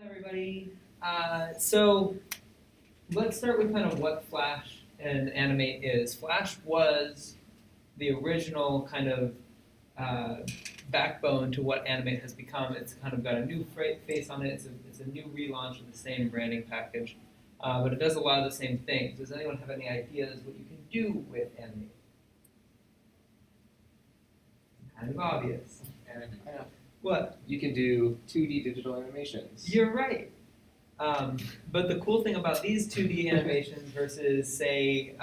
Hi, everybody. So let's start with kind of what Flash and Animate is. Flash was the original kind of backbone to what Animate has become. It's kind of got a new face on it. It's a new relaunch of the same branding package, but it does a lot of the same things. Does anyone have any ideas what you can do with Animate? Kind of obvious. What? You can do 2D digital animations. You're right. But the cool thing about these 2D animations versus, say,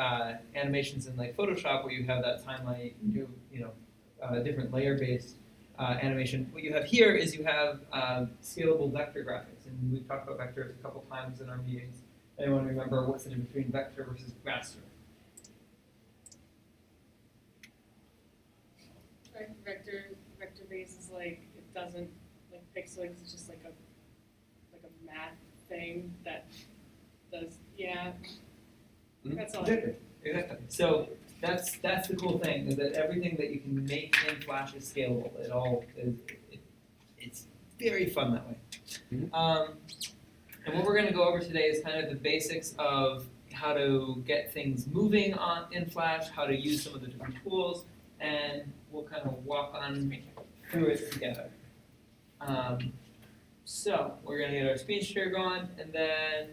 animations in like Photoshop, where you have that timeline, you do different layer-based animation. What you have here is you have scalable vector graphics, and we've talked about vectors a couple times in our meetings. Anyone remember what's the difference between vector versus raster? Vector base is like it doesn't like pixels. It's just like a math thing that does That's all. Exactly. So that's the cool thing, is that everything that you can make in Flash is scalable. It all is it's very fun that way. Mm-hmm. And what we're going to go over today is kind of the basics of how to get things moving in Flash, how to use some of the different tools, and we'll kind of walk on through it together. So we're going to get our screen share going, and then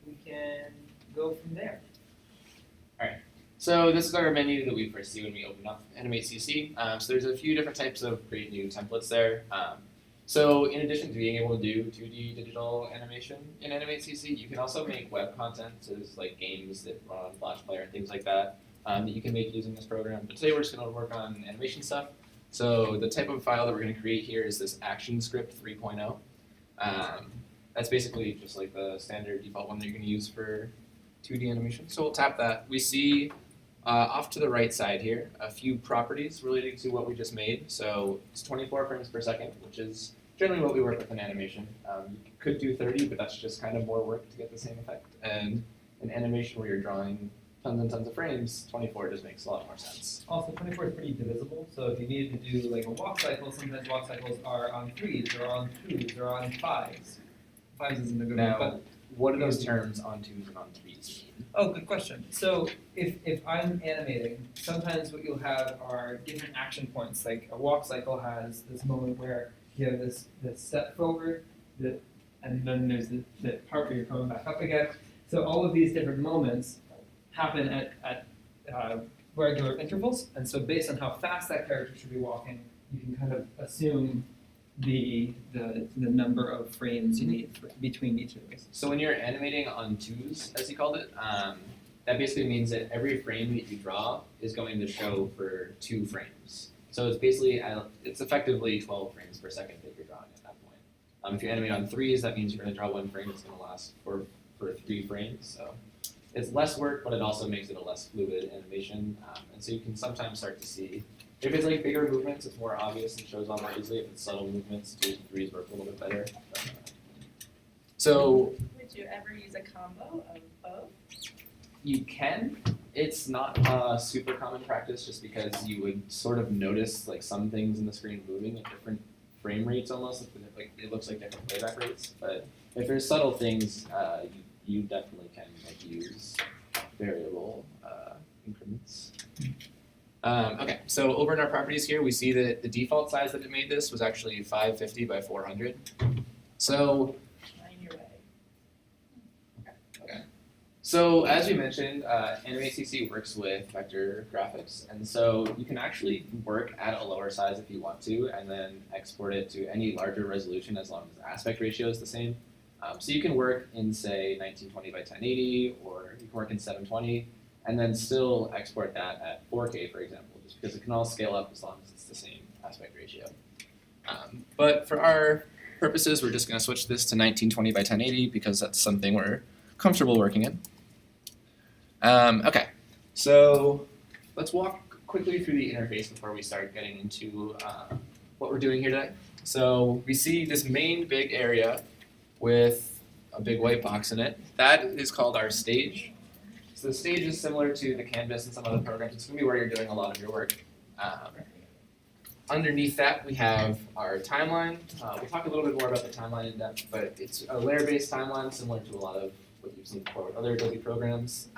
we can go from there. So this is our menu that we first see when we open up Animate CC. So there's a few different types of great new templates there. So in addition to being able to do 2D digital animation in Animate CC, you can also make web content, so there's like games that run on Flash Player and things like that that you can make using this program. But today we're just going to work on animation stuff. So the type of file that we're going to create here is this action script 3.0. That's basically just like the standard default one that you're going to use for 2D animation. So we'll tap that. We see off to the right side here a few properties relating to what we just made. So it's 24 frames per second, which is generally what we work with in animation. You could do 30, but that's just kind of more work to get the same effect. And in animation where you're drawing tons and tons of frames, 24 just makes a lot more sense. Also, 24 is pretty divisible, so if you needed to do like a walk cycle, sometimes walk cycles are on 3s, or on 2s, or on 5s. 5s isn't a good one, but what do those terms on 2s and on 3s mean? oh, good question. So if I'm animating, sometimes what you'll have are different action points. Like a walk cycle has this moment where you have this step forward, and then there's the part where you're coming back up again. So all of these different moments happen at regular intervals, and so based on how fast that character should be walking, you can kind of assume the number of frames you need between each of those. So when you're animating on 2s, as you called it, that basically means that every frame that you draw is going to show for 2 frames. So it's basically, it's effectively 12 frames per second that you're drawing at that point. If you animate on 3s, that means you're going to draw 1 frame that's going to last for 3 frames. So it's less work, but it also makes it a less fluid animation. And so you can sometimes start to see, if it's like bigger movements, it's more obvious and shows on more easily. If it's subtle movements, 2s and 3s work a little bit better. So Would you ever use a combo of both? you can. It's not super common practice just because you would sort of notice like some things in the screen moving at different frame rates almost. Like it looks like different playback rates. But if there's subtle things, you definitely can like use variable increments. Okay, so over in our properties here, we see that the default size that it made this was actually 550 by 400. So, okay. So as we mentioned, Animate CC works with vector graphics, and so you can actually work at a lower size if you want to, and then export it to any larger resolution as long as the aspect ratio is the same. So you can work in, say, 1920 by 1080, or you can work in 720, and then still export that at 4K, for example, just because it can all scale up as long as it's the same aspect ratio. But for our purposes, we're just going to switch this to 1920 by 1080 because that's something we're comfortable working in. Okay, so let's walk quickly through the interface before we start getting into what we're doing here today. So we see this main big area with a big white box in it. That is called our stage. So the stage is similar to the canvas and some other programs. It's going to be where you're doing a lot of your work. underneath that, we have our timeline. We'll talk a little bit more about the timeline in depth, but it's a layer-based timeline similar to a lot of what you've seen before with other Adobe programs.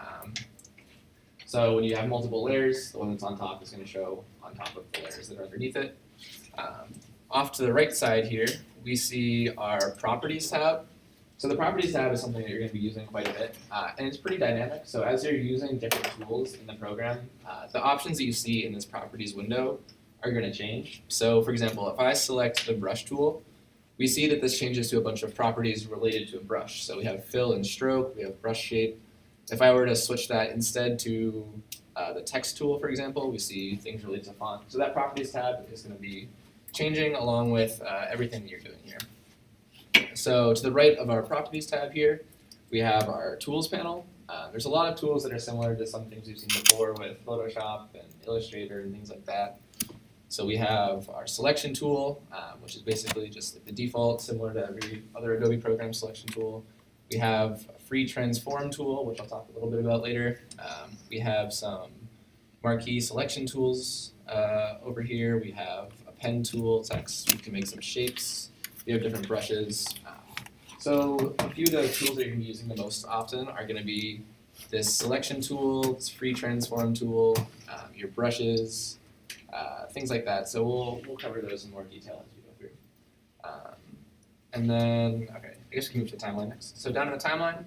So when you have multiple layers, the one that's on top is going to show on top of the layers that are underneath it. Off to the right side here, we see our Properties tab. So the Properties tab is something that you're going to be using quite a bit, and it's pretty dynamic. So as you're using different tools in the program, the options that you see in this Properties window are going to change. So for example, if I select the Brush tool, we see that this changes to a bunch of properties related to a brush. So we have fill and stroke, we have brush shape. If I were to switch that instead to the text tool, for example, we see things related to font. So that Properties tab is going to be changing along with everything that you're doing here. So to the right of our Properties tab here, we have our Tools panel. There's a lot of tools that are similar to some things you've seen before with Photoshop and Illustrator and things like that. So we have our Selection tool, which is basically just like the default, similar to every other Adobe program selection tool. We have a Free Transform tool, which I'll talk a little bit about later. We have some marquee selection tools over here. We have a pen tool, text. We can make some shapes. We have different brushes. So a few of the tools that you're going to be using the most often are going to be this Selection tool, this Free Transform tool, your brushes, things like that. So we'll cover those in more detail as we go through. And then, okay, I guess we can move to the timeline next. So down in the timeline,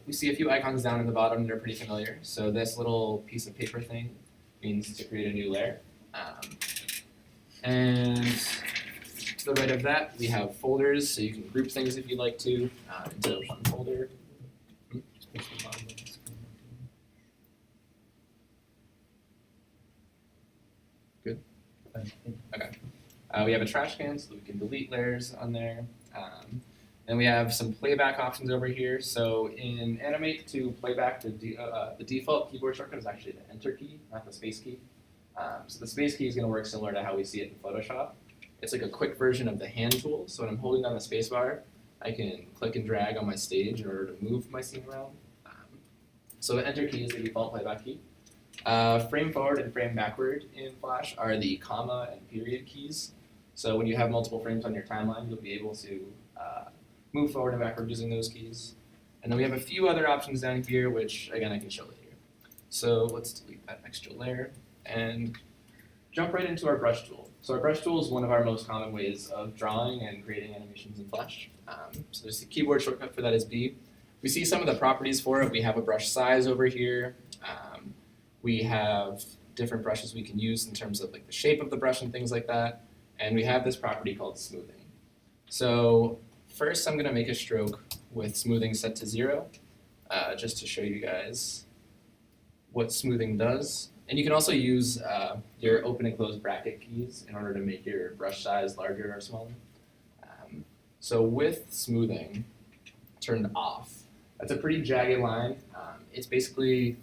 we see a few icons down at the bottom that are pretty familiar. So this little piece of paper thing means to create a new layer. And to the right of that, we have folders, so you can group things if you'd like to into one folder. Good. Okay. We have a trash can, so we can delete layers on there. Then we have some playback options over here. So in Animate to playback, the default keyboard shortcut is actually the Enter key, not the Space key. So the Space key is going to work similar to how we see it in Photoshop. It's like a quick version of the hand tool. So when I'm holding down the space bar, I can click and drag on my stage in order to move my scene around. So the Enter key is the default playback key. Frame forward and frame backward in Flash are the comma and period keys. So when you have multiple frames on your timeline, you'll be able to move forward and backward using those keys. And then we have a few other options down here, which again I can show later. So let's delete that extra layer and jump right into our brush tool. So our brush tool is one of our most common ways of drawing and creating animations in Flash. So there's the keyboard shortcut for that is B. We see some of the properties for it. We have a brush size over here. We have different brushes we can use in terms of like the shape of the brush and things like that. And we have this property called smoothing. So first I'm going to make a stroke with smoothing set to 0, just to show you guys what smoothing does. And you can also use your open and close bracket keys in order to make your brush size larger or smaller. So with smoothing turned off, that's a pretty jagged line. It's basically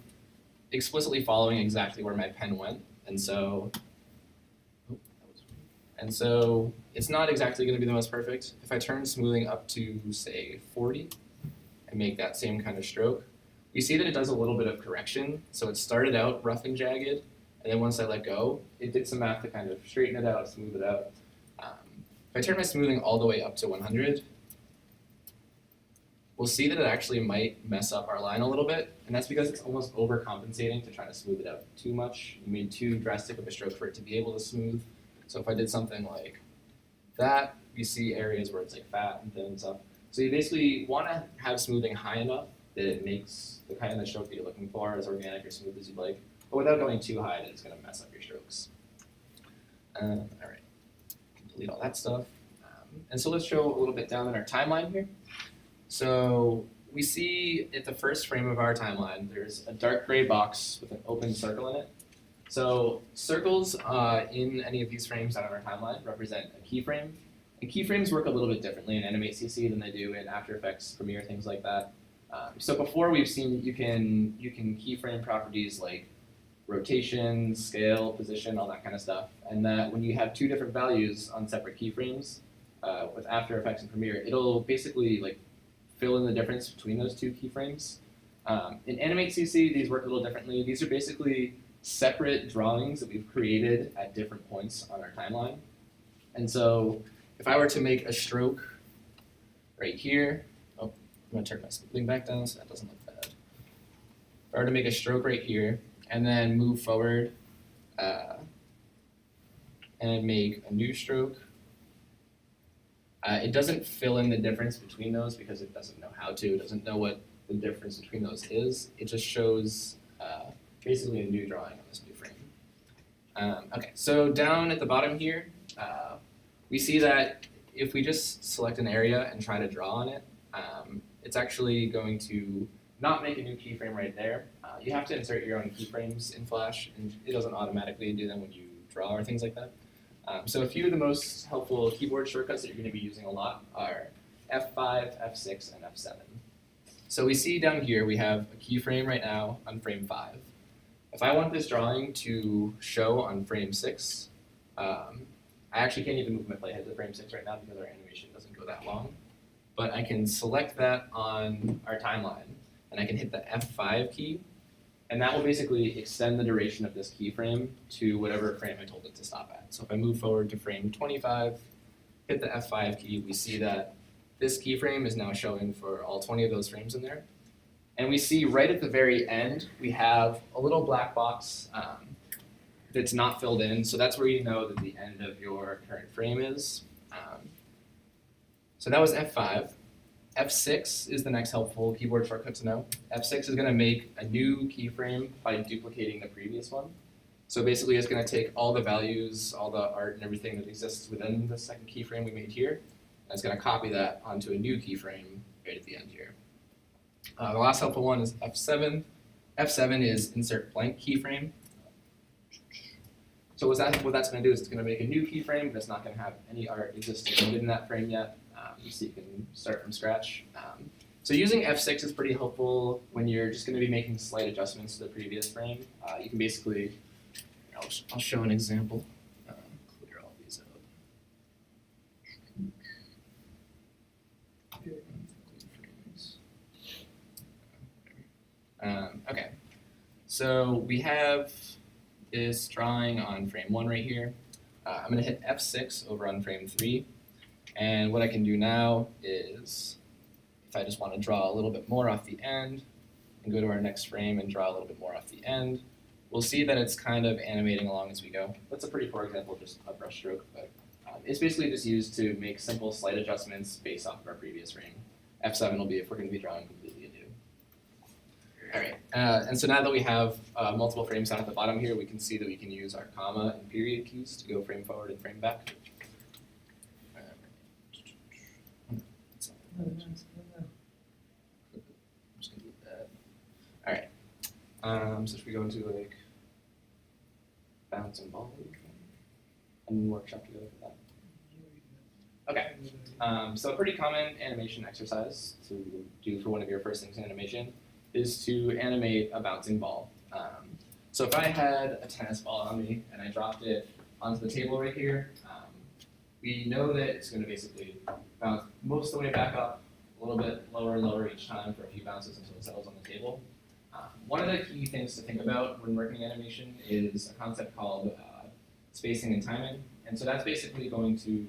explicitly following exactly where my pen went. And so it's not exactly going to be the most perfect. If I turn smoothing up to, say, 40 and make that same kind of stroke, we see that it does a little bit of correction. So it started out rough and jagged, and then once I let go, it did some math to kind of straighten it out, smooth it out. If I turn my smoothing all the way up to 100, we'll see that it actually might mess up our line a little bit, and that's because it's almost overcompensating to try to smooth it out too much. You made too drastic of a stroke for it to be able to smooth. So if I did something like that, you see areas where it's like fat and thin and stuff. So you basically want to have smoothing high enough that it makes the kind of stroke that you're looking for as organic or smooth as you'd like, but without going too high that it's going to mess up your strokes. All right, delete all that stuff. And so let's show a little bit down in our timeline here. So we see at the first frame of our timeline, there's a dark gray box with an open circle in it. So circles in any of these frames on our timeline represent a keyframe. And keyframes work a little bit differently in Animate CC than they do in After Effects, Premiere, things like that. So before we've seen that you can keyframe properties like rotation, scale, position, all that kind of stuff. And that when you have two different values on separate keyframes with After Effects and Premiere, it'll basically like fill in the difference between those two keyframes. In Animate CC, these work a little differently. These are basically separate drawings that we've created at different points on our timeline. And so if I were to make a stroke right here, oh, I'm gonna turn my splitting back down so that doesn't look bad. If I were to make a stroke right here and then move forward and make a new stroke, it doesn't fill in the difference between those because it doesn't know how to. It doesn't know what the difference between those is. It just shows basically a new drawing on this new frame. Okay, so down at the bottom here, we see that if we just select an area and try to draw on it, it's actually going to not make a new keyframe right there. You have to insert your own keyframes in Flash, and it doesn't automatically do them when you draw or things like that. So a few of the most helpful keyboard shortcuts that you're going to be using a lot are F5, F6, and F7. So we see down here we have a keyframe right now on frame 5. If I want this drawing to show on frame 6, I actually can't even move my playhead to frame 6 right now because our animation doesn't go that long. But I can select that on our timeline, and I can hit the F5 key, and that will basically extend the duration of this keyframe to whatever frame I told it to stop at. So if I move forward to frame 25, hit the F5 key, we see that this keyframe is now showing for all 20 of those frames in there. And we see right at the very end, we have a little black box that's not filled in. So that's where you know that the end of your current frame is. So that was F5. F6 is the next helpful keyboard shortcut to know. F6 is going to make a new keyframe by duplicating the previous one. So basically it's going to take all the values, all the art and everything that exists within the second keyframe we made here, and it's going to copy that onto a new keyframe right at the end here. The last helpful one is F7. F7 is insert blank keyframe. So what that's going to do is it's going to make a new keyframe, but it's not going to have any art existing within that frame yet. So you can start from scratch. So using F6 is pretty helpful when you're just going to be making slight adjustments to the previous frame. You can basically, I'll show an example. Clear all these up. Okay, so we have this drawing on frame 1 right here. I'm going to hit F6 over on frame 3. And what I can do now is, if I just want to draw a little bit more off the end, and go to our next frame and draw a little bit more off the end, we'll see that it's kind of animating along as we go. That's a pretty poor example of just a brush stroke, but it's basically just used to make simple slight adjustments based off of our previous frame. F7 will be if we're going to be drawing completely anew. All right, and so now that we have multiple frames down at the bottom here, we can see that we can use our comma and period keys to go frame forward and frame back. I'm just gonna do that. All right. So should we go into like bouncing ball and workshop together for that? Okay. So a pretty common animation exercise to do for one of your first things in animation is to animate a bouncing ball. So if I had a tennis ball on me and I dropped it onto the table right here, we know that it's going to basically bounce most of the way back up, a little bit lower and lower each time for a few bounces until it settles on the table. One of the key things to think about when working animation is a concept called spacing and timing. And so that's basically going to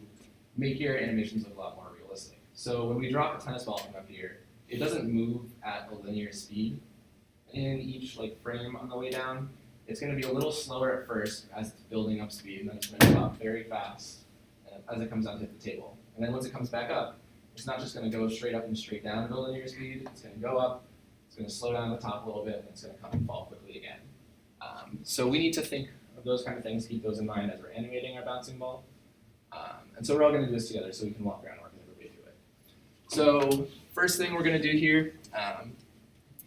make your animations look a lot more realistic. So when we drop a tennis ball from up here, it doesn't move at a linear speed in each frame on the way down. It's going to be a little slower at first as it's building up speed, and then it's going to drop very fast as it comes down to hit the table. And then once it comes back up, it's not just going to go straight up and straight down at a linear speed. It's going to go up, it's going to slow down at the top a little bit, and it's going to come and fall quickly again. So we need to think of those kind of things, keep those in mind as we're animating our bouncing ball. And so we're all going to do this together so we can walk around and work with everybody through it. So first thing we're going to do here,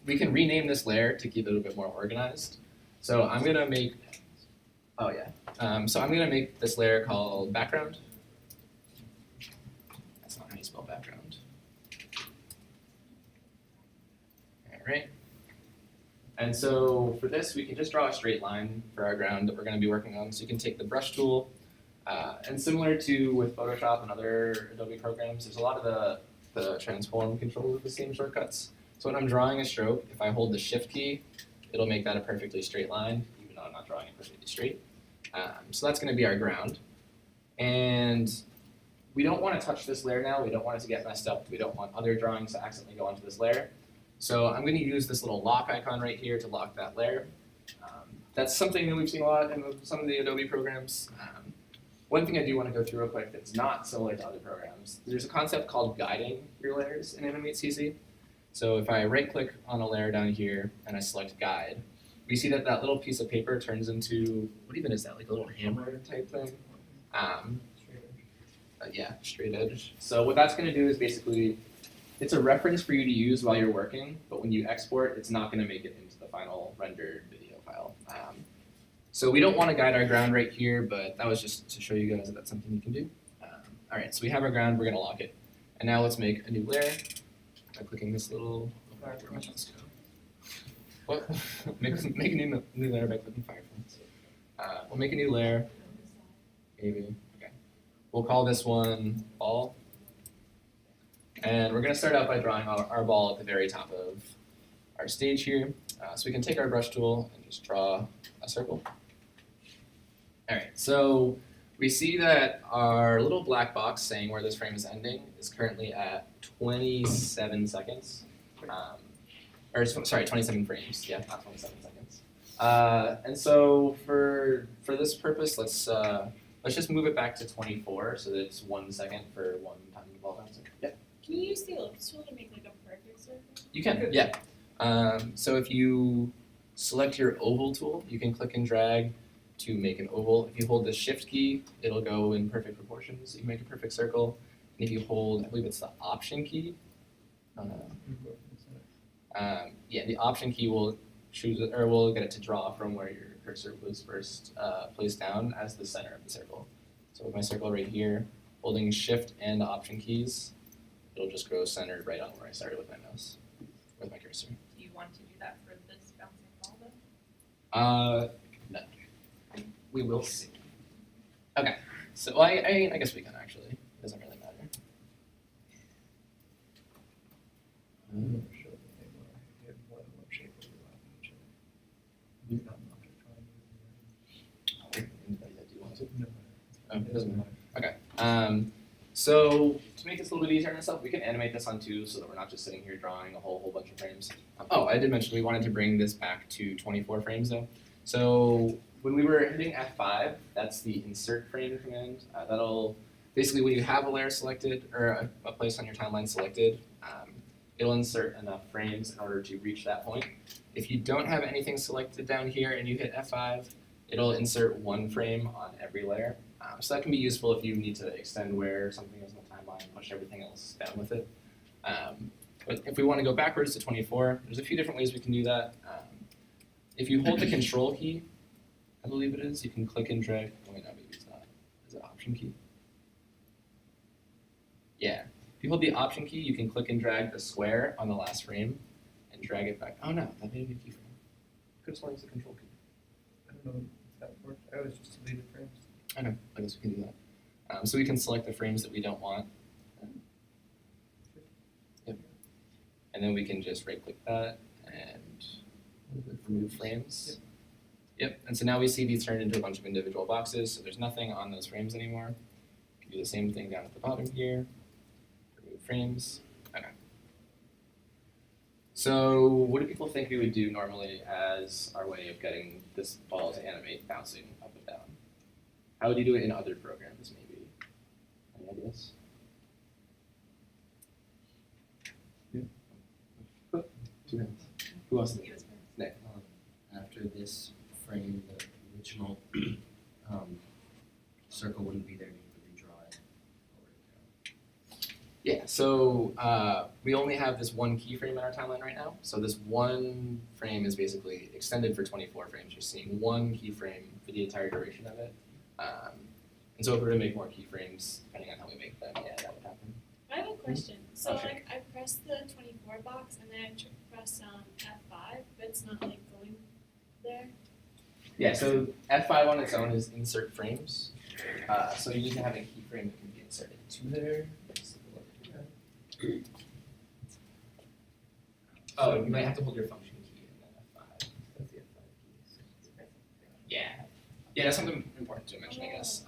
we can rename this layer to keep it a bit more organized. So I'm going to make, so I'm going to make this layer called background. That's not how you spell background. All right. And so for this, we can just draw a straight line for our ground that we're going to be working on. So you can take the brush tool, and similar to with Photoshop and other Adobe programs, there's a lot of the transform controls with the same shortcuts. So when I'm drawing a stroke, if I hold the Shift key, it'll make that a perfectly straight line, even though I'm not drawing it perfectly straight. So that's going to be our ground. And we don't want to touch this layer now. We don't want it to get messed up. We don't want other drawings to accidentally go onto this layer. So I'm going to use this little lock icon right here to lock that layer. That's something that we've seen a lot in some of the Adobe programs. One thing I do want to go through real quick that's not similar to other programs, there's a concept called guiding your layers in Animate CC. So if I right-click on a layer down here and I select guide, we see that that little piece of paper turns into, what even is that, like a little hammer type thing? Yeah, straight edge. So what that's going to do is basically, it's a reference for you to use while you're working, but when you export, it's not going to make it into the final rendered video file. So we don't want to guide our ground right here, but that was just to show you guys that that's something you can do. All right, so we have our ground, we're going to lock it. And now let's make a new layer by clicking this little, where my mouse go? What? make a new layer by clicking Fireflies. We'll make a new layer, maybe. Okay. We'll call this one ball. And we're going to start out by drawing our ball at the very top of our stage here. So we can take our brush tool and just draw a circle. All right, so we see that our little black box saying where this frame is ending is currently at 27 seconds. Or sorry, 27 frames. Yeah, not 27 seconds. And so for this purpose, let's just move it back to 24 so that it's 1 second for one time the ball bouncing. Yeah. Can you use the ellipse tool to make like a perfect circle? You can, yeah. So if you select your oval tool, you can click and drag to make an oval. If you hold the shift key, it'll go in perfect proportions. You can make a perfect circle. And if you hold, I believe it's the option key. Yeah, the option key will choose it, or will get it to draw from where your cursor was first placed down as the center of the circle. So with my circle right here, holding shift and the option keys, it'll just go centered right on where I started with my mouse, with my cursor. Do you want to do that for this bouncing ball though? No. We will see. Okay, so I guess we can actually. It doesn't really matter. Oh, it doesn't matter. Okay. So to make this a little bit easier on ourselves, we can animate this on 2 so that we're not just sitting here drawing a whole bunch of frames. Oh, I did mention we wanted to bring this back to 24 frames though. So when we were hitting F5, that's the insert frame command. That'll basically, when you have a layer selected or a place on your timeline selected, it'll insert enough frames in order to reach that point. If you don't have anything selected down here and you hit F5, it'll insert 1 frame on every layer. So that can be useful if you need to extend where something is in the timeline and push everything else down with it. But if we want to go backwards to 24, there's a few different ways we can do that. If you hold the control key, I believe it is, you can click and drag. Oh wait, no, maybe it's not. Is it option key? Yeah. If you hold the option key, you can click and drag the square on the last frame and drag it back. Oh no, that made me a keyframe. Could have sworn it's the control key. I don't know if that worked. I always just deleted frames. I know, I guess we can do that. So we can select the frames that we don't want. Yep. And then we can just right click that and remove frames. Yep, and so now we see these turned into a bunch of individual boxes, so there's nothing on those frames anymore. We can do the same thing down at the bottom here. Remove frames. Okay. So what do people think we would do normally as our way of getting this ball to animate bouncing up and down? How would you do it in other programs, maybe? Any ideas? Yeah. Oh, 2 hands. Who wants to? Nick. After this frame, the original circle wouldn't be there, you could redraw it. Yeah, so we only have this 1 keyframe in our timeline right now. So this 1 frame is basically extended for 24 frames. You're seeing 1 keyframe for the entire duration of it. And so if we're to make more keyframes, depending on how we make them, yeah, that would happen. I have a question. So Okay. like I press the 24 box and then I press F5, but it's not like going there. Yeah, so F5 on its own is insert frames. So you need to have a keyframe that can be inserted to there. Let's take a look at that. Oh, you might have to hold your function key and then F5. That's the F5 key. Yeah. Yeah, that's something important to mention, I guess.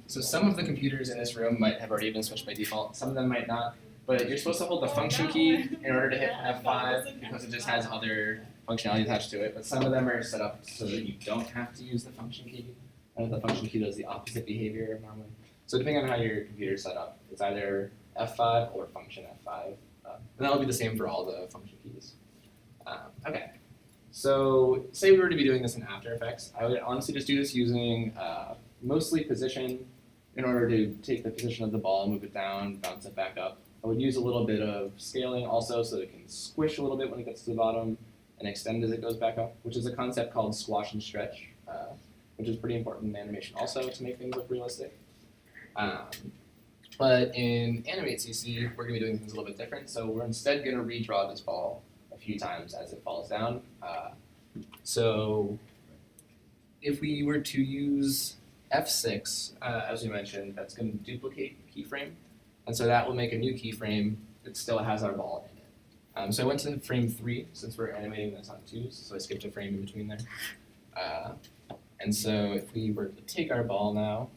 So some of the computers in this room might have already been switched by default, some of them might not. But you're supposed to hold the function key in order to hit F5 because it just has other functionality attached to it. But some of them are set up so that you don't have to use the function key. The function key does the opposite behavior normally. So depending on how your computer is set up, it's either F5 or function F5. And that'll be the same for all the function keys. Okay. So say we were to be doing this in After Effects, I would honestly just do this using mostly position in order to take the position of the ball, move it down, bounce it back up. I would use a little bit of scaling also so that it can squish a little bit when it gets to the bottom and extend as it goes back up, which is a concept called squash and stretch, which is pretty important in animation also to make things look realistic. But in Animate CC, we're going to be doing things a little bit different. So we're instead going to redraw this ball a few times as it falls down. So if we were to use F6, as we mentioned, that's going to duplicate keyframe. And so that will make a new keyframe that still has our ball in it. So I went to frame 3 since we're animating this on 2s, so I skipped a frame in between there. And so if we were to take our ball now,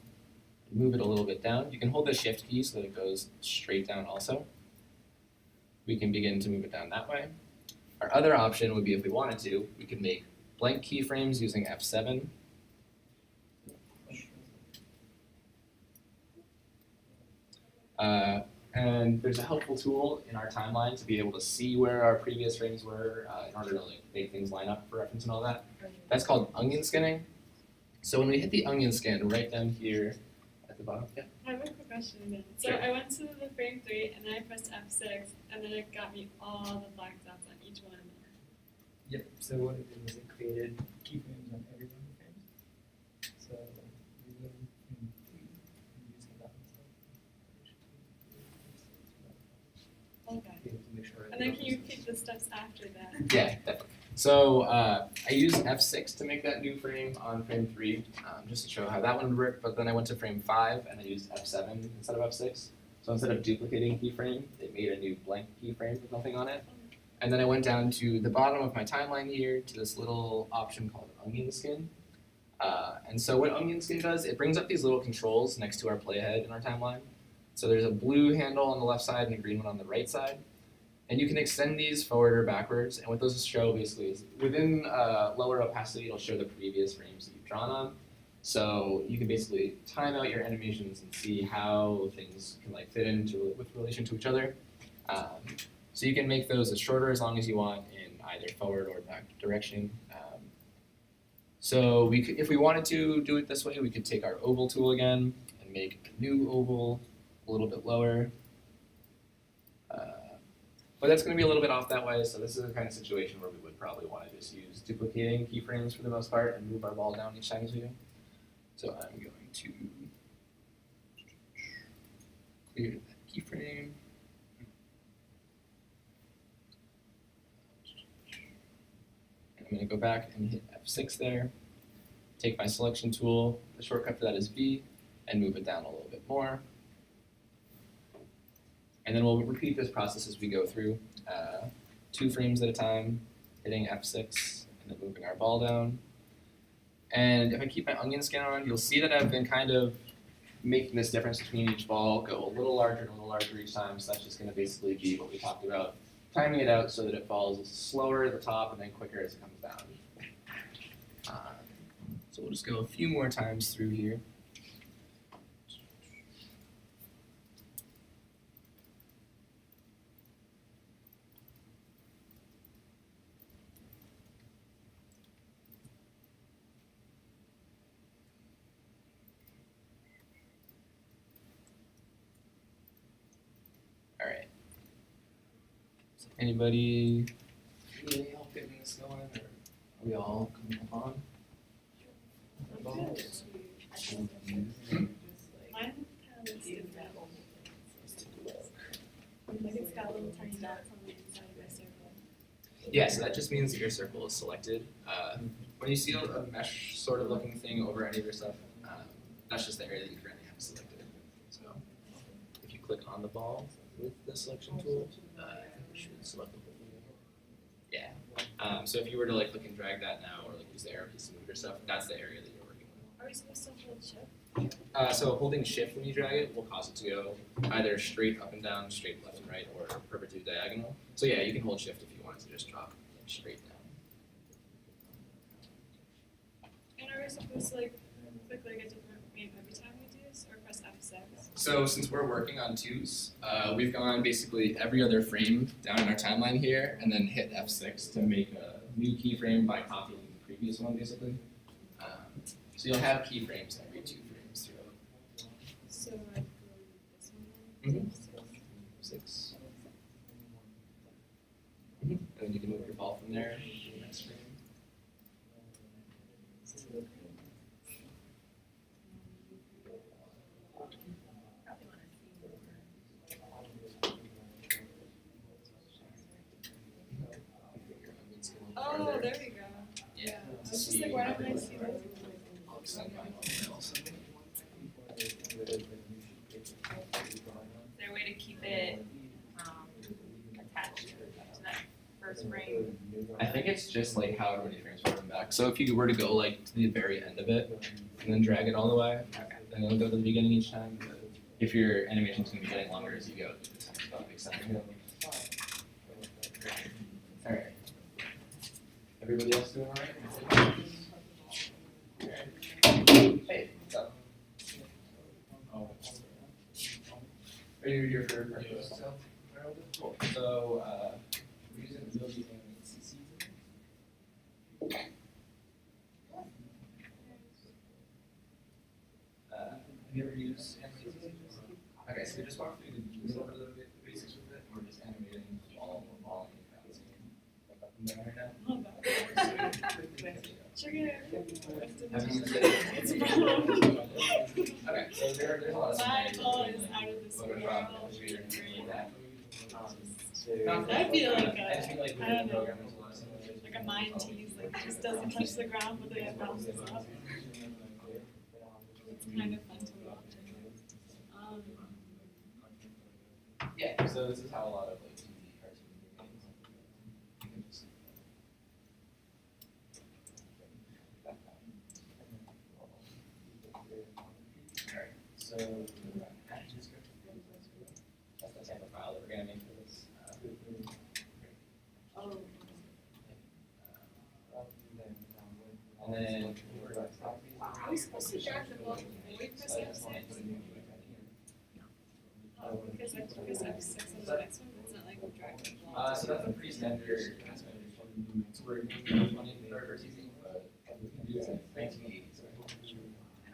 move it a little bit down, you can hold the shift key so that it goes straight down also. We can begin to move it down that way. Our other option would be if we wanted to, we could make blank keyframes using F7. And there's a helpful tool in our timeline to be able to see where our previous frames were in order to make things line up for reference and all that. That's called onion skinning. So when we hit the onion skin right down here at the bottom, yeah. I have a quick question again. So Sure. I went to the frame 3 and then I pressed F6 and then it got me all the black dots on each one. Yep, so what it did was it created keyframes on every one of the frames. So we would using that Okay. to make sure. And then can you repeat the steps after that? Yeah, definitely. So I used F6 to make that new frame on frame 3, just to show how that one would work, but then I went to frame 5 and I used F7 instead of F6. So instead of duplicating keyframe, it made a new blank keyframe with nothing on it. And then I went down to the bottom of my timeline here to this little option called onion skin. And so what onion skin does, it brings up these little controls next to our playhead in our timeline. So there's a blue handle on the left side and a green one on the right side. And you can extend these forward or backwards. And what those show basically is within lower opacity, it'll show the previous frames that you've drawn on. So you can basically time out your animations and see how things can like fit into with relation to each other. So you can make those as short or as long as you want in either forward or back direction. So we could, if we wanted to do it this way, we could take our oval tool again and make a new oval a little bit lower. But that's going to be a little bit off that way, so this is the kind of situation where we would probably want to just use duplicating keyframes for the most part and move our ball down each time as we go. So I'm going to clear that keyframe. I'm going to go back and hit F6 there, take my selection tool, the shortcut for that is V, and move it down a little bit more. And then we'll repeat this process as we go through, 2 frames at a time, hitting F6, and then moving our ball down. And if I keep my onion skin on, you'll see that I've been kind of making this difference between each ball go a little larger and a little larger each time, so that's just going to basically be what we talked about, timing it out so that it falls slower at the top and then quicker as it comes down. So we'll just go a few more times through here. All right. So anybody need any help getting this going, or are we all coming upon? Balls? Mine kind of looks different. Like it's got little tiny dots on the inside of my circle. Yeah, so that just means that your circle is selected. When you see a mesh sort of looking thing over any of your stuff, that's just the area that you currently have selected. So if you click on the ball with the selection tool, it should select the whole thing. Yeah. So if you were to like click and drag that now, or like use the arrow keys to move your stuff, that's the area that you're working with. Are we supposed to hold shift? So holding shift when you drag it will cause it to go either straight up and down, straight left and right, or perpendicular diagonal. So yeah, you can hold shift if you want to just drop straight down. And are we supposed to like click like a different frame every time we do this, or press F6? So since we're working on twos, we've gone basically every other frame down in our timeline here, and then hit F6 to make a new keyframe by copying the previous one, basically. So you'll have keyframes every 2 frames throughout. So I go this one. Mhm. 6. And then you can move your ball from there to the next frame. Oh, there we go. Yeah. I was just like, why don't I see those? I'll send mine on also. Is there a way to keep it attached to that first frame? I think it's just like however many frames we're going back. So if you were to go like to the very end of it and then drag it all the way, then it'll go to the beginning each time. But if your animation's gonna be getting longer as you go, the time spot makes sense. Alright. Everybody else doing alright? Hey, what's up? Oh. Are you here for breakfast? Cool. So, we're using Adobe Animate CC today. Have you ever used Animate CC? Okay, so we just walk through the basics with it. We're just animating all in the like up and down right now. Check it Have you used out. it? It's a problem. Okay, so there's a lot of My similarities ball between is out of this Photoshop, world. Illustrator, and things like that. That'd be like I just feel like I don't know, program has a lot of similarities. like a mind tease, like it just doesn't touch the ground, but then it bounces up. It's kind of fun to watch. Yeah, so this is how a lot of like 2D cartoon games you can just Alright, so that's the type of file that we're gonna make for this. Oh. And then Are we supposed to drag the ball before we press F6? Oh, because I took F6 on the next one, it's not like we drag the ball. so that's a pretty standard aspect. So we're doing 20 for CC, but we can do 1980.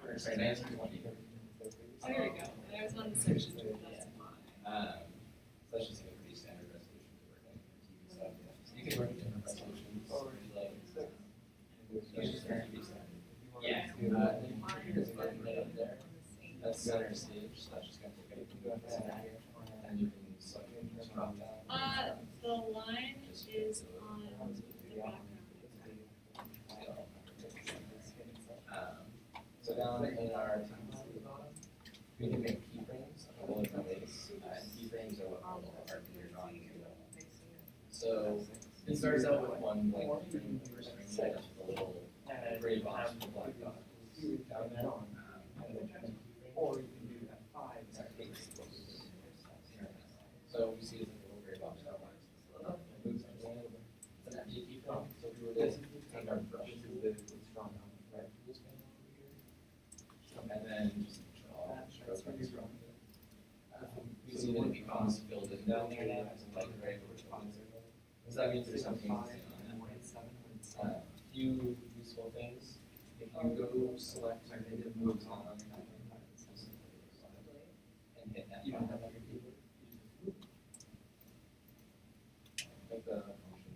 Or sorry, 1920. Oh, here we go. I was on the section. So that's just like a pretty standard resolution to work on TV stuff. So you can work with different resolutions. Like, it's just very pretty standard. Yeah. Here's a button right up there. That's center stage, so that's just going to take everything center here. And you can select it and just drop down. The line is on the background. So down in our template at the bottom, we can make keyframes of all different ways. And keyframes are what all of our computer drawing is. So it starts out with one blank keyframe with a little gray box with a black dot down there. Or you can do F5. So we see it's a little gray box down there. It's an empty keyframe. So if we were to take our brush and then just draw strokes from the drawing. We see that it becomes filled in down there now, as in like gray over spots. So that means there's something missing on that. Few useful things. If you go select native moves on and hit that. You don't have that on your keyboard. Like the function.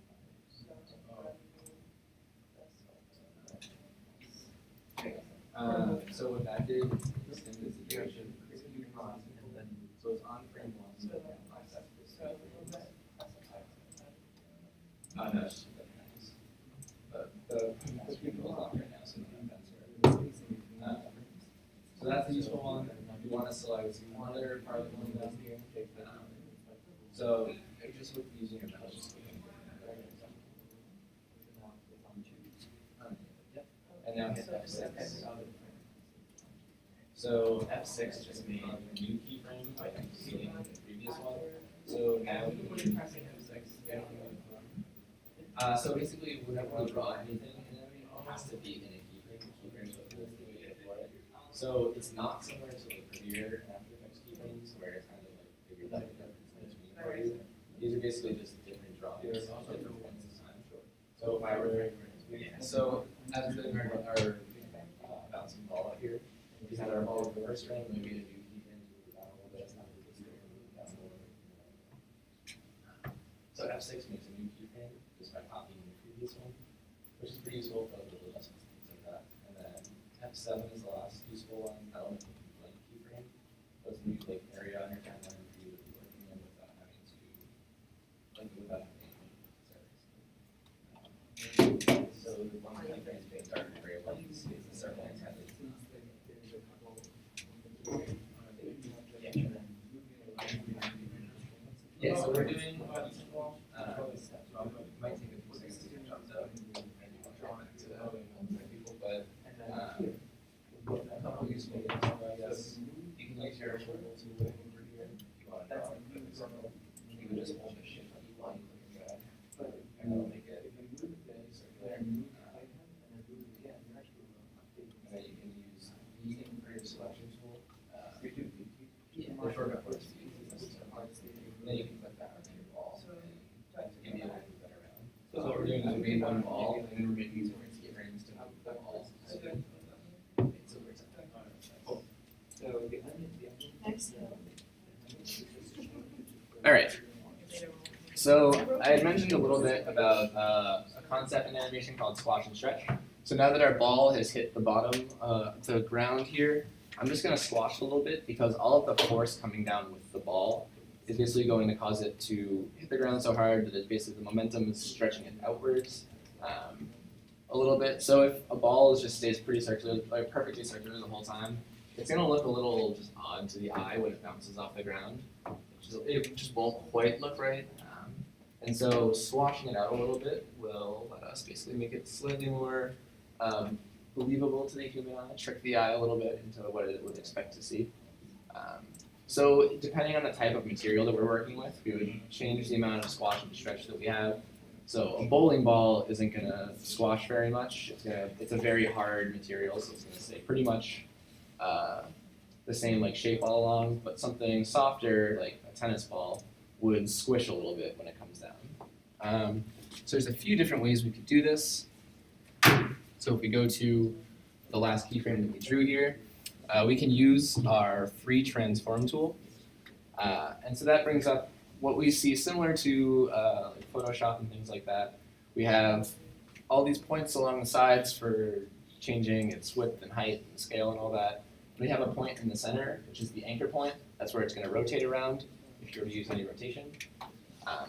So what that did is think this iteration executing on, and then so it's on frame 1, so then I set this frame. No, it's just the hands. But the people is off right now, so no offense here. So that's a useful one. You want to select another part of the one down here. So just with using your mouse, just and now hit F6. So F6 just made a new keyframe by deleting the previous one. So now we can pressing F6. So basically, whenever we draw anything in it has to be in a keyframe. Keyframe is the way to get for it. So it's not similar to like Premiere and After Effects keyframes, where it's kind of like figured out the difference between. These are basically just different drawings, different points of time. So if I were, so as with our bouncing ball up here, we had our ball in the first frame, and we made a new keyframe to move it down a little bit. So F6 makes a new keyframe just by copying the previous one, which is pretty useful for little adjustments and things like that. And then F7 is the last useful one. That'll make a blank keyframe. Let's leave like area on your timeline for you to be working in without having to without having so the one keyframe is being dark and gray white is the circle intended. Yeah, so we're doing might take a few seconds to get jumped up. But a couple useful things, I guess. You can use your tool over here. If you want to draw a circle, you can just hold the shift key while you click and drag, and that'll make it circular. And then you can use V for your selection tool. The shortcut for it is then you can click that onto your ball and be able to move that around. So what we're doing is we made one ball and then we're making different keyframes to move the ball. All right. So I had mentioned a little bit about a concept in animation called squash and stretch. So now that our ball has hit the bottom, the ground here, I'm just going to squash a little bit because all of the force coming down with the ball is basically going to cause it to hit the ground so hard that it's basically the momentum is stretching it outwards a little bit. So if a ball just stays pretty circular, like perfectly circular the whole time, it's going to look a little just odd to the eye when it bounces off the ground. It just won't quite look right. And so swashing it out a little bit will let us basically make it slightly more believable to the human eye, trick the eye a little bit into what it would expect to see. So depending on the type of material that we're working with, we would change the amount of squash and stretch that we have. So a bowling ball isn't going to squash very much. It's a very hard material, so it's going to stay pretty much the same like shape all along. But something softer, like a tennis ball, would squish a little bit when it comes down. So there's a few different ways we could do this. So if we go to the last keyframe that we drew here, we can use our free transform tool. And so that brings up what we see similar to like Photoshop and things like that. We have all these points along the sides for changing its width and height and scale and all that. We have a point in the center, which is the anchor point. That's where it's going to rotate around if you were to use any rotation.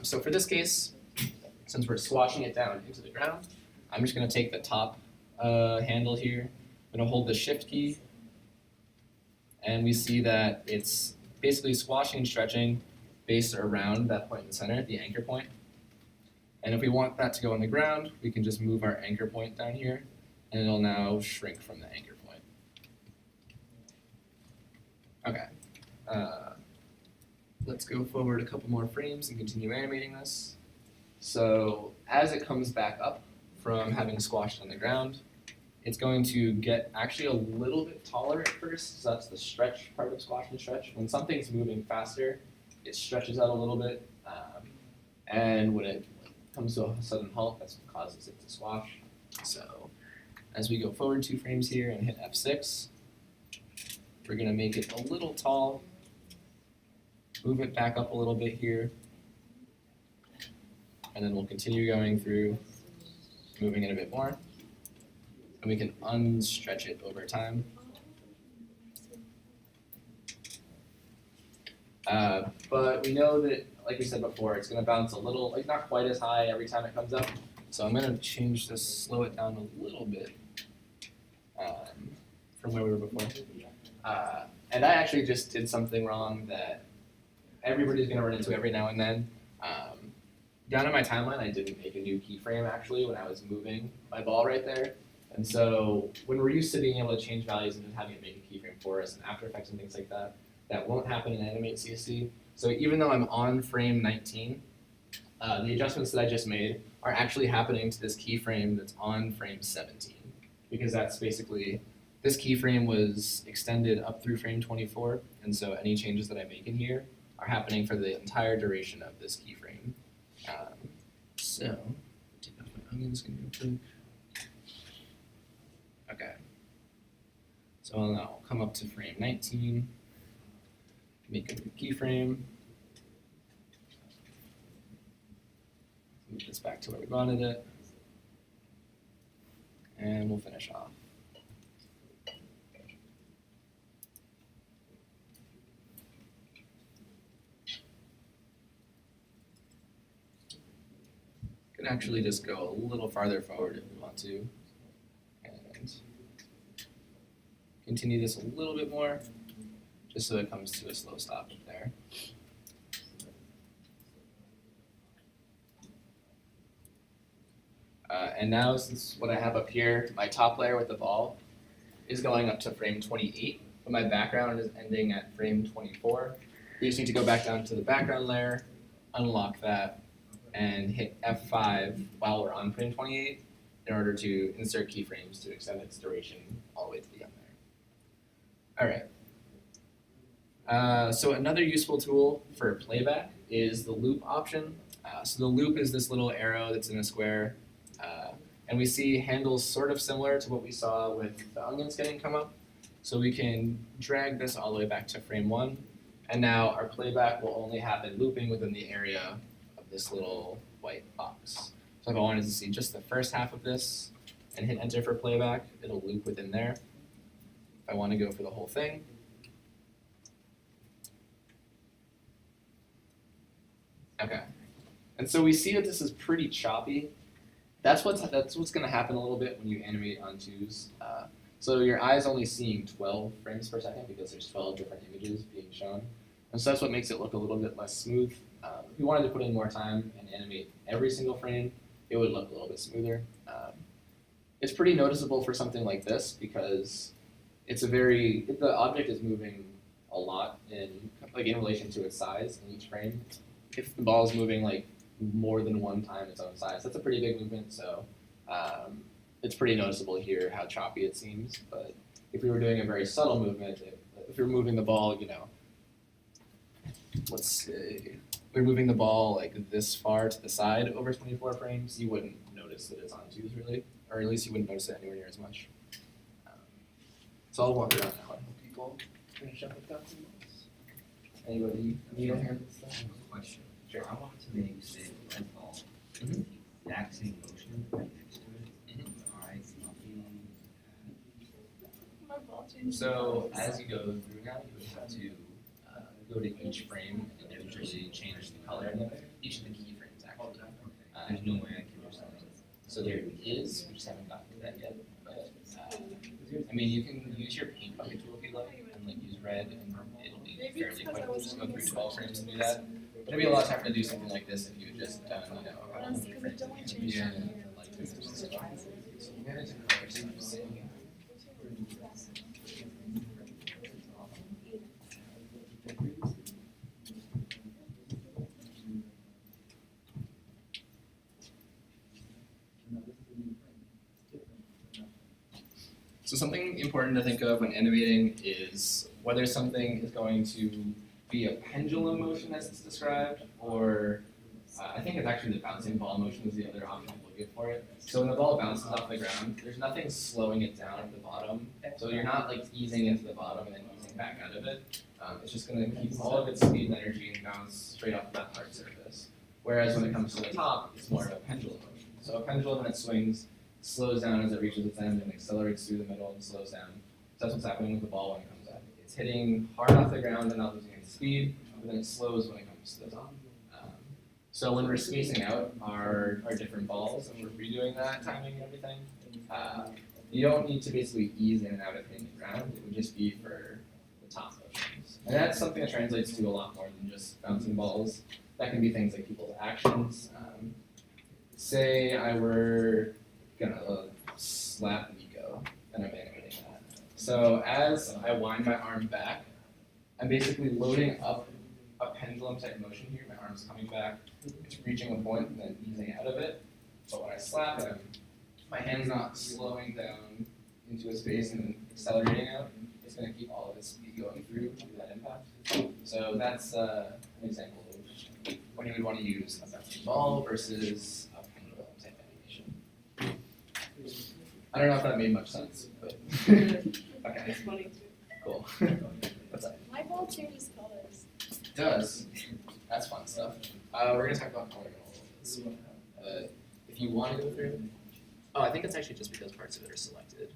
So for this case, since we're squashing it down into the ground, I'm just going to take the top handle here. I'm going to hold the shift key, and we see that it's basically squashing and stretching based around that point in the center, the anchor point. And if we want that to go on the ground, we can just move our anchor point down here, and it'll now shrink from the anchor point. Okay. Let's go forward a couple more frames and continue animating this. So as it comes back up from having squashed on the ground, it's going to get actually a little bit taller at first. So that's the stretch part of squash and stretch. When something's moving faster, it stretches out a little bit. And when it comes to a sudden halt, that's what causes it to squash. So as we go forward 2 frames here and hit F6, we're going to make it a little tall. Move it back up a little bit here. And then we'll continue going through, moving it a bit more. And we can unstretch it over time. But we know that, like we said before, it's going to bounce a little, like not quite as high every time it comes up. So I'm going to change this, slow it down a little bit from where we were before. And I actually just did something wrong that everybody's going to run into every now and then. Down in my timeline, I didn't make a new keyframe actually when I was moving my ball right there. And so when we're used to being able to change values and just having it make a keyframe for us in After Effects and things like that, that won't happen in Animate CC. So even though I'm on frame 19, the adjustments that I just made are actually happening to this keyframe that's on frame 17, because that's basically, this keyframe was extended up through frame 24, and so any changes that I make in here are happening for the entire duration of this keyframe. So, take off my onions real quick. Okay. So I'll come up to frame 19, make a new keyframe. Move this back to where we wanted it. And we'll finish off. Could actually just go a little farther forward if we want to. And continue this a little bit more, just so it comes to a slow stop there. And now, since what I have up here, my top layer with the ball is going up to frame 28, but my background is ending at frame 24. We just need to go back down to the background layer, unlock that, and hit F5 while we're on frame 28 in order to insert keyframes to extend its duration all the way to the end there. All right. So another useful tool for playback is the loop option. So the loop is this little arrow that's in a square. And we see handles sort of similar to what we saw with the onions getting come up. So we can drag this all the way back to frame 1. And now our playback will only happen looping within the area of this little white box. So if I wanted to see just the first half of this and hit enter for playback, it'll loop within there. If I want to go for the whole thing, okay. And so we see that this is pretty choppy. That's what's going to happen a little bit when you animate on 2s. So your eye is only seeing 12 frames per second because there's 12 different images being shown. And so that's what makes it look a little bit less smooth. If you wanted to put in more time and animate every single frame, it would look a little bit smoother. It's pretty noticeable for something like this because the object is moving a lot in relation to its size in each frame. If the ball is moving more than one time its own size, that's a pretty big movement, so it's pretty noticeable here how choppy it seems. But if we were doing a very subtle movement, if you're moving the ball, let's say we're moving the ball this far to the side over 24 frames, you wouldn't notice that it's on 2s really, or at least you wouldn't notice it anywhere near as much. So I'll walk around now and help people finish up with that. Anybody need a hand with that? Question. Sure. I want to make, say, a red ball, Mhm. the exact same motion right next to it. Alright, My ball changed. So as you go through now, you would have to go to each frame and individually change the color of each of the keyframes actually. there's no way I can do something. So there is, we just haven't gotten to that yet. But you can use your paint bucket tool if you like, and use red, and it'll be Maybe it's fairly 'cause I quick. wasn't Just go through used 12 to frames and do it. that. But it'd be a lot tougher to do something like this if you had just done, a That's few because frames it at only the changed end. on here. Like, there's just such a- so we'll get into color stuff. So something important to think of when animating is whether something is going to be a pendulum motion as it's described, or I think it's actually the bouncing ball motion is the other option we'll give for it. So when the ball bounces off the ground, there's nothing slowing it down at the bottom. So you're not easing into the bottom and then easing back out of it. It's just going to keep all of its speed and energy and bounce straight off that hard surface. Whereas when it comes to the top, it's more of a pendulum motion. So a pendulum, when it swings, slows down as it reaches its end and accelerates through the middle and slows down. So that's what's happening with the ball when it comes up. It's hitting hard off the ground and not losing any speed, but then it slows when it comes to the top. So when we're spacing out our different balls and we're redoing that timing and everything, you don't need to basically ease in and out of hitting the ground. It would just be for the top motions. And that's something that translates to a lot more than just bouncing balls. That can be things like people's actions. Say I were gonna slap the So as I wind my arm back, I'm basically loading up a pendulum type motion here. My arm's coming back, it's reaching a point and then easing out of it. But when I slap him, my hand's not slowing down into a space and then accelerating out. It's going to keep all of its speed going through that impact. So that's an example of when you would want to use a bouncing ball versus a pendulum type animation. I don't know if that made much sense, but okay, It's funny too. cool. What's up? My ball changes colors. It does. That's fun stuff. We're going to talk about color in a little bit. If you want to go through. Oh, I think it's actually just because parts of it are selected.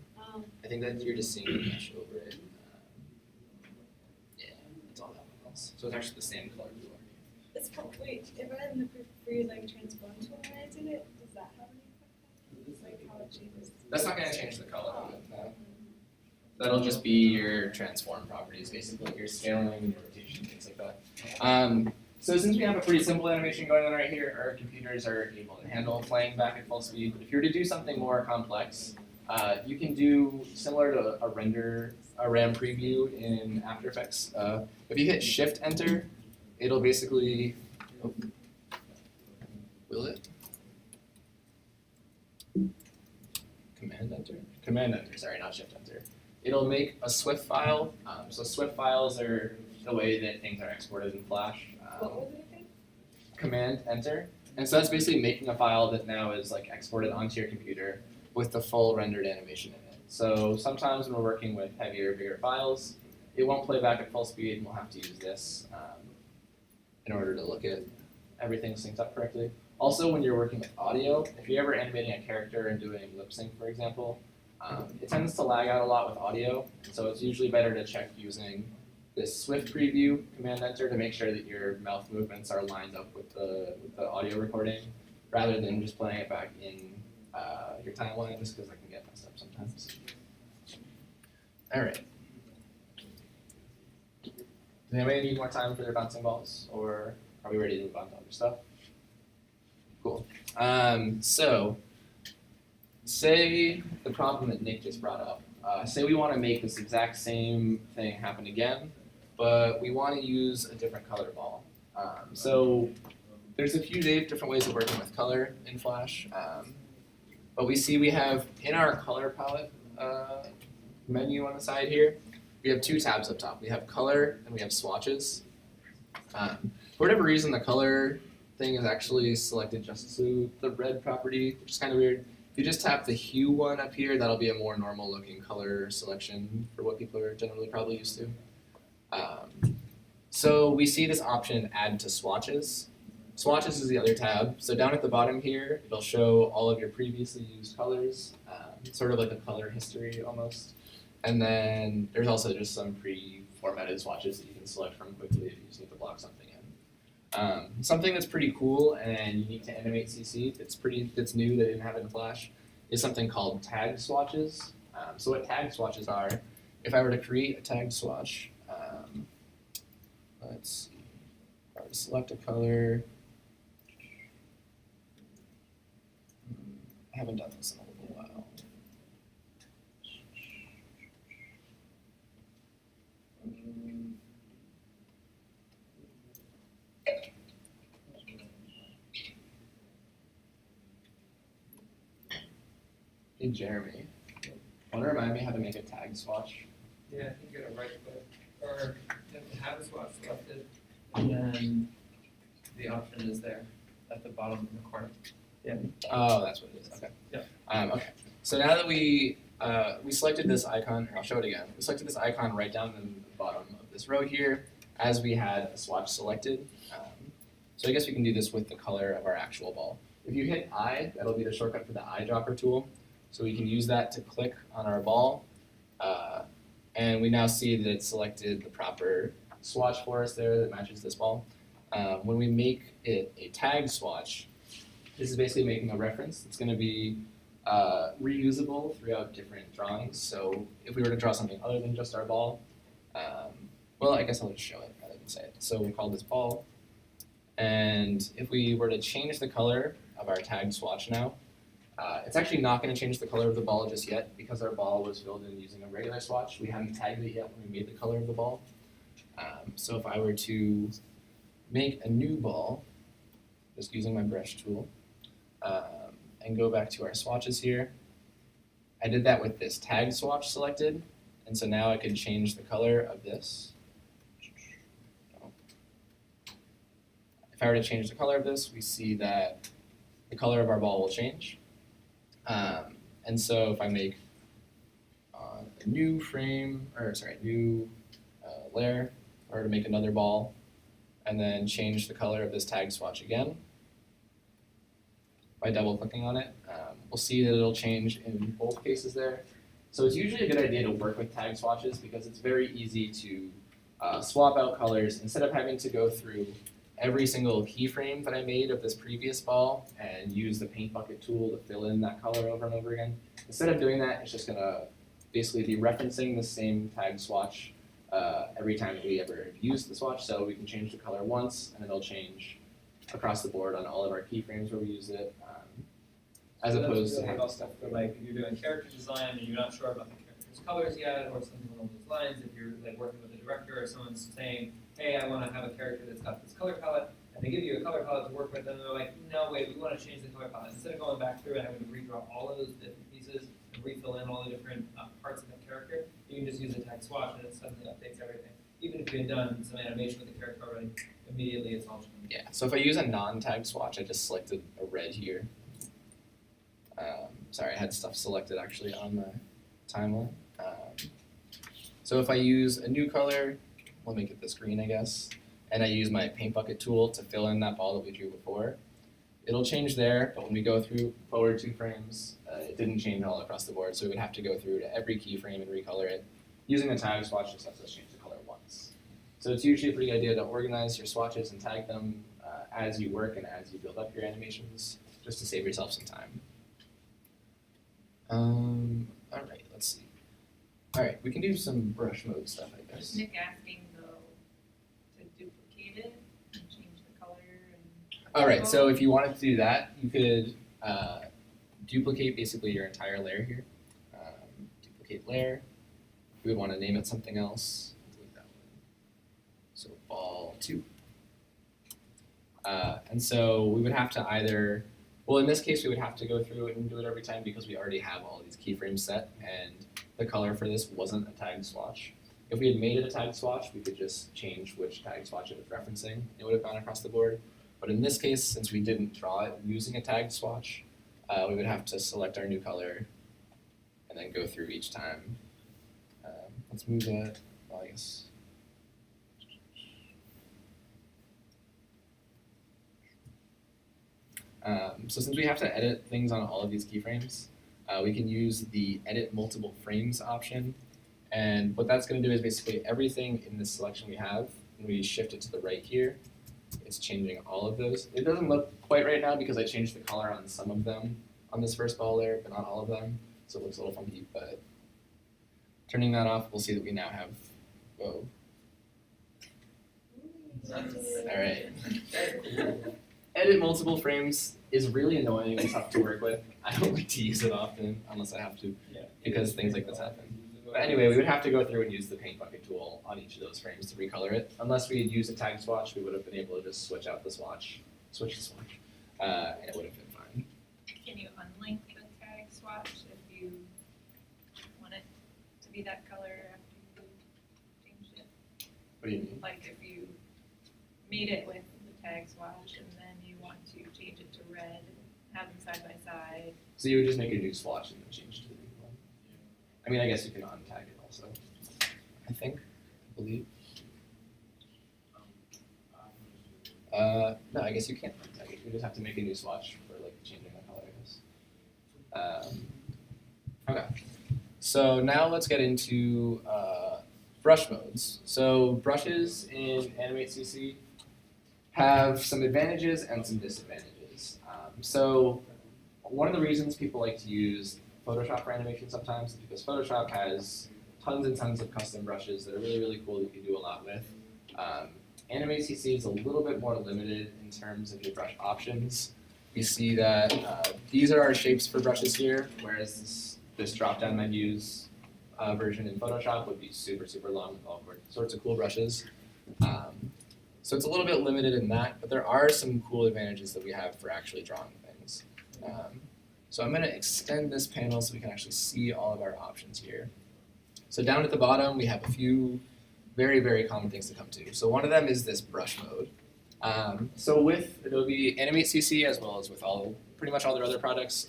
I think that you're just seeing the mesh over it. Yeah, that's all that one else. So it's actually the same color blue already. It's probably, wait, if I had the free like transform tool when I did it, does that have any effect? It's like how it changes. That's not going to change the color of it, no. That'll just be your transform properties, basically your scaling, your rotation, things like that. So since we have a pretty simple animation going on right here, our computers are able to handle playing back at full speed. But if you were to do something more complex, you can do similar to a RAM preview in After Effects. If you hit Shift Enter, it'll basically, will it? Command Enter? Command Enter, sorry, not Shift Enter. It'll make a Swift file. So Swift files are the way that things are exported in Flash. What was it again? Command Enter. And so that's basically making a file that now is like exported onto your computer with the full rendered animation in it. So sometimes when we're working with heavier, bigger files, it won't play back at full speed and we'll have to use this in order to look at everything synced up correctly. Also, when you're working with audio, if you're ever animating a character and doing lip sync, for example, it tends to lag out a lot with audio. So it's usually better to check using this Swift preview, Command Enter, to make sure that your mouth movements are lined up with the audio recording, rather than just playing it back in your timeline, just because it can get messed up sometimes. All right. Does anybody need more time for their bouncing balls, or are we ready to move on to other stuff? Cool. So, say the problem that Nick just brought up. Say we want to make this exact same thing happen again, but we want to use a different color ball. So there's a few different ways of working with color in Flash. But we see we have in our color palette menu on the side here, we have two tabs up top. We have color and we have swatches. For whatever reason, the color thing is actually selected just to the red property, which is kind of weird. If you just tap the hue one up here, that'll be a more normal looking color selection for what people are generally probably used to. So we see this option, add to swatches. Swatches is the other tab. So down at the bottom here, it'll show all of your previously used colors, sort of like a color history almost. And then there's also just some pre-formatted swatches that you can select from quickly if you just need to block something in. Something that's pretty cool and unique to Animate CC that's new that didn't have it in Flash is something called tag swatches. So what tag swatches are, if I were to create a tag swatch, let's see, if I were to select a color, I haven't done this in a little while. Hey Jeremy, want to remind me how to make a tag swatch? Yeah, I think you gotta right click, or you have to have a swatch selected, and then the option is there at the bottom in the corner. Yeah. Oh, that's what it is. Okay. Yeah. Okay. So now that we selected this icon, I'll show it again. We selected this icon right down in the bottom of this row here, as we had a swatch selected. So I guess we can do this with the color of our actual ball. If you hit I, that'll be the shortcut for the eyedropper tool. So we can use that to click on our ball, and we now see that it selected the proper swatch for us there that matches this ball. When we make it a tag swatch, this is basically making a reference. It's going to be reusable throughout different drawings. So if we were to draw something other than just our ball, well, I guess I'll just show it rather than say it. So we call this ball, and if we were to change the color of our tag swatch now, It's actually not going to change the color of the ball just yet because our ball was filled in using a regular swatch. We haven't tagged it yet when we made the color of the ball. So if I were to make a new ball, just using my brush tool, and go back to our swatches here, I did that with this tag swatch selected, and so now I can change the color of this. If I were to change the color of this, we see that the color of our ball will change. And so if I make a new frame, or sorry, new layer, or to make another ball, and then change the color of this tag swatch again, by double clicking on it, we'll see that it'll change in both cases there. So it's usually a good idea to work with tag swatches because it's very easy to swap out colors instead of having to go through every single keyframe that I made of this previous ball and use the paint bucket tool to fill in that color over and over again. Instead of doing that, it's just gonna basically be referencing the same tag swatch every time that we ever use the swatch. So we can change the color once and it'll change across the board on all of our keyframes where we use it, as So opposed that's to really helpful for like if you're doing character design and you're not sure about the character's colors yet, or something along those lines. If you're like working with a director or someone's saying, "Hey, I want to have a character that's got this color palette," and they give you a color palette to work with, and they're like, "No, wait, we want to change the color palette." Instead of going back through and having to redraw all of those different pieces and refill in all the different parts of that character, you can just use a tag swatch and it suddenly updates everything. Even if you had done some animation with the character already, immediately it's all changed. Yeah, so if I use a non-tag swatch, I just selected a red here. Sorry, I had stuff selected actually on the timeline. So if I use a new color, we'll make it this green, I guess, and I use my paint bucket tool to fill in that ball that we drew before, it'll change there, but when we go through forward 2 frames, it didn't change all across the board, so we would have to go through to every keyframe and recolor it. Using the tag swatch just lets us change the color once. So it's usually a pretty good idea to organize your swatches and tag them as you work and as you build up your animations, just to save yourself some time. All right, let's see. All right, we can do some brush mode stuff, I guess. Is Nick asking though to duplicate it and change the color and? All right, so if you wanted to do that, you could duplicate basically your entire layer here. Duplicate layer. We would want to name it something else. Delete that one. So ball 2. And so we would have to either, well, in this case, we would have to go through and do it every time because we already have all these keyframes set, and the color for this wasn't a tag swatch. If we had made it a tag swatch, we could just change which tag swatch it was referencing. It would have gone across the board. But in this case, since we didn't draw it using a tag swatch, we would have to select our new color and then go through each time. Let's move that, well, I guess. So since we have to edit things on all of these keyframes, we can use the edit multiple frames option. And what that's going to do is basically everything in the selection we have, when we shift it to the right here, it's changing all of those. It doesn't look quite right now because I changed the color on some of them on this first ball layer, but not all of them. So it looks a little funky, but turning that off, we'll see that we now have, whoa. All right. Edit multiple frames is really annoying and tough to work with. I don't like to use it often unless I have to, because things like this happen. But anyway, we would have to go through and use the paint bucket tool on each of those frames to recolor it. Unless we had used a tag swatch, we would have been able to just switch out the swatch, and it would have been fine. Can you unlink the tag swatch if you want it to be that color after you changed it? What do you mean? Like if you made it with the tag swatch and then you want to change it to red, have them side by side. So you would just make a new swatch and then change it to the new one. I mean, I guess you can untag it also, I think, I believe. No, I guess you can't untag it. You just have to make a new swatch for like changing the color, I guess. Okay, so now let's get into brush modes. So brushes in Animate CC have some advantages and some disadvantages. So one of the reasons people like to use Photoshop for animation sometimes is because Photoshop has tons and tons of custom brushes that are really, really cool that you can do a lot with. Animate CC is a little bit more limited in terms of your brush options. we see that these are our shapes for brushes here, whereas this drop-down menus version in Photoshop would be super, super long with all sorts of cool brushes. So it's a little bit limited in that, but there are some cool advantages that we have for actually drawing things. So I'm going to extend this panel so we can actually see all of our options here. So down at the bottom, we have a few very, very common things to come to. So one of them is this brush mode. So with Adobe Animate CC, as well as with pretty much all their other products,